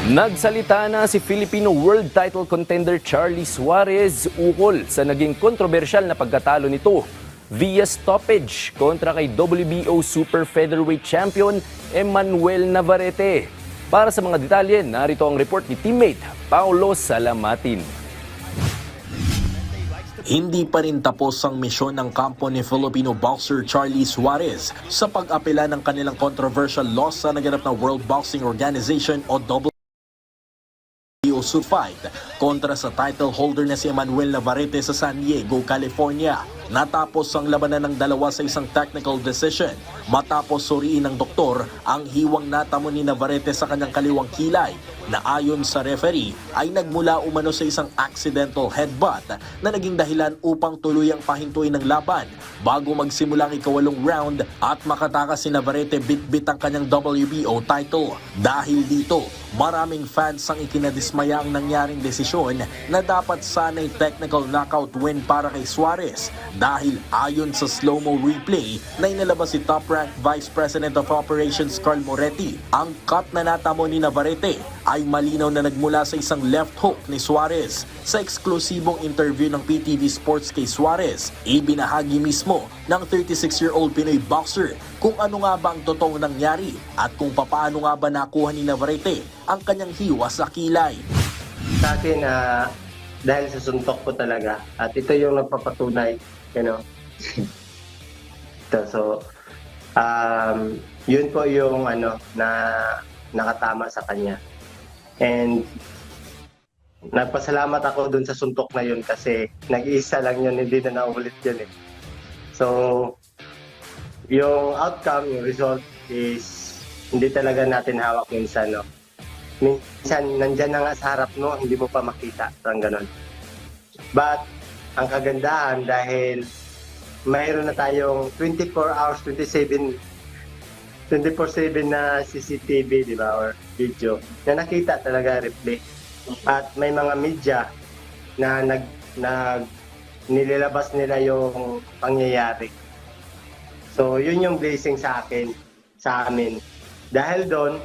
Nagsalita na si Filipino world title contender Charlie Suarez ukol sa naging kontrobersyal na pagkatalo nito via stoppage kontra kay WBO Super Featherweight Champion Emmanuel Navarrete. Para sa mga detalye, narito ang report ni teammate Paulo Salamatin. Hindi pa rin tapos ang misyon ng kampo ni Filipino boxer Charlie Suarez sa pag-apela ng kanilang controversial loss sa naganap na World Boxing Organization o WBO suit fight kontra sa title holder na si Emmanuel Navarrete sa San Diego, California. Natapos ang labanan ng dalawa sa isang technical decision matapos suriin ng doktor ang hiwang natamo ni Navarrete sa kanyang kaliwang kilay na ayon sa referee ay nagmula umano sa isang accidental headbutt na naging dahilan upang tuluyang pahintuin ng laban bago magsimula ang ikawalong round at makatakas si Navarrete bit-bit ang kanyang WBO title. Dahil dito, maraming fans ang ikinadismaya ang nangyaring desisyon na dapat sana'y technical knockout win para kay Suarez dahil ayon sa slow-mo replay na inilabas si top-ranked Vice President of Operations Carl Moretti, ang cut na natamo ni Navarrete ay malinaw na nagmula sa isang left hook ni Suarez. Sa eksklusibong interview ng PTV Sports kay Suarez, ibinahagi mismo ng 36-year-old Pinoy boxer kung ano nga ba ang totoong nangyari at kung papaano nga ba nakuha ni Navarrete ang kanyang hiwa sa kilay. Sa akin, dahil sa suntok ko talaga at ito yung nagpapatunay, So, yun po yung na nakatama sa kanya. And nagpasalamat ako dun sa suntok na yun kasi nag-iisa lang yun, hindi na naulit yun eh. So, yung outcome, yung result is hindi talaga natin hawak minsan, no? Minsan, nandyan na nga sa harap mo, hindi mo pa makita. Parang ganon. But, ang kagandahan dahil mayroon na tayong 24 hours, 24/7 na CCTV, di ba, or video, na nakita talaga replay. At may mga media na nililabas nila yung pangyayari. So, yun yung blessing sa akin, sa amin. Dahil doon,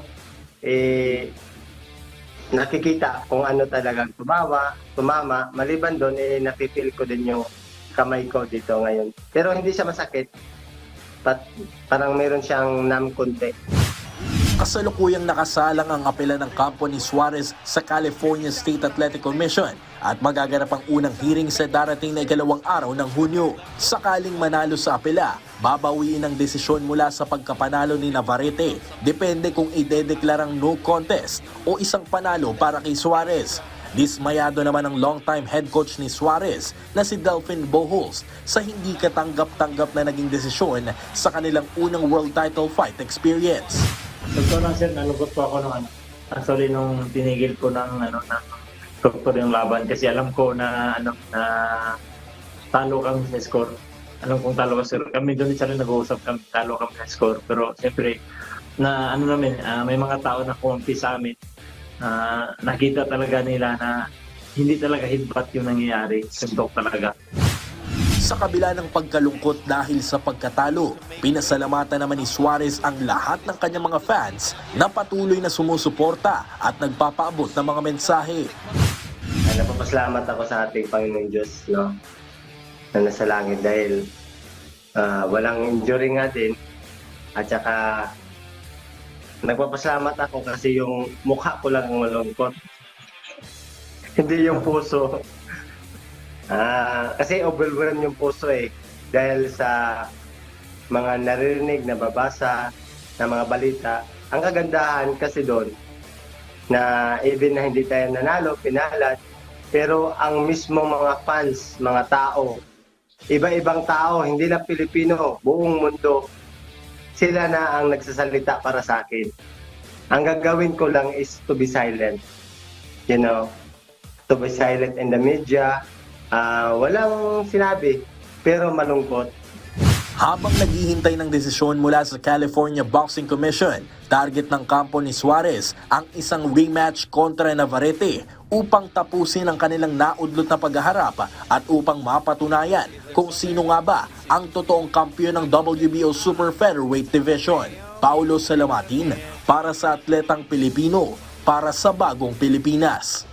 nakikita kung ano talagang tumama. Maliban doon, napipil ko din yung kamay ko dito ngayon. Pero hindi siya masakit. Parang meron siyang konti. Kasalukuyang nakasalang ang apela ng kampo ni Suarez sa California State Athletic Commission at magaganap ang unang hearing sa darating na ikalawang araw ng Hunyo. Sakaling manalo sa apela, babawiin ang desisyon mula sa pagkapanalo ni Navarrete. Depende kung idedeklarang no contest o isang panalo para kay Suarez. Dismayado naman ang long-time head coach ni Suarez na si Delfin Bohols sa hindi katanggap-tanggap na naging desisyon sa kanilang unang world title fight experience. Totoo lang sir, nalungkot po ako actually nung tinigil ko ng doktor yung laban kasi alam ko na talo kami sa score. Alam kong talo ka sir. Kami doon isa rin nag-uusap kami, talo kami sa score. Pero siyempre, may mga tao na kumpi sa amin. Nakita talaga nila na hindi talaga hidbat yung nangyayari. Suntok talaga. Sa kabila ng pagkalungkot dahil sa pagkatalo, pinasalamatan naman ni Suarez ang lahat ng kanyang mga fans na patuloy na sumusuporta at nagpapaabot ng mga mensahe. Napapasalamat ako sa ating Panginoong Diyos, no? Na nasa langit dahil walang injury nga din. At saka nagpapasalamat ako kasi yung mukha ko lang ang malungkot. Hindi yung puso. Kasi overwhelmed yung puso dahil sa mga naririnig, nababasa, na mga balita. Ang kagandahan kasi doon na even na hindi tayo nanalo, pinalad, pero ang mismo mga fans, mga tao, iba-ibang tao, hindi lang Pilipino, buong mundo, sila na ang nagsasalita para sa akin. Ang gagawin ko lang is to be silent. To be silent in the media. Walang sinabi, pero malungkot. Habang naghihintay ng desisyon mula sa California Boxing Commission, target ng kampo ni Suarez ang isang rematch kontra Navarrete upang tapusin ang kanilang naudlot na paghaharap at upang mapatunayan kung sino nga ba ang totoong kampiyon ng WBO Super Featherweight Division. Paulo Salamatin para sa Atletang Pilipino, para sa bagong Pilipinas.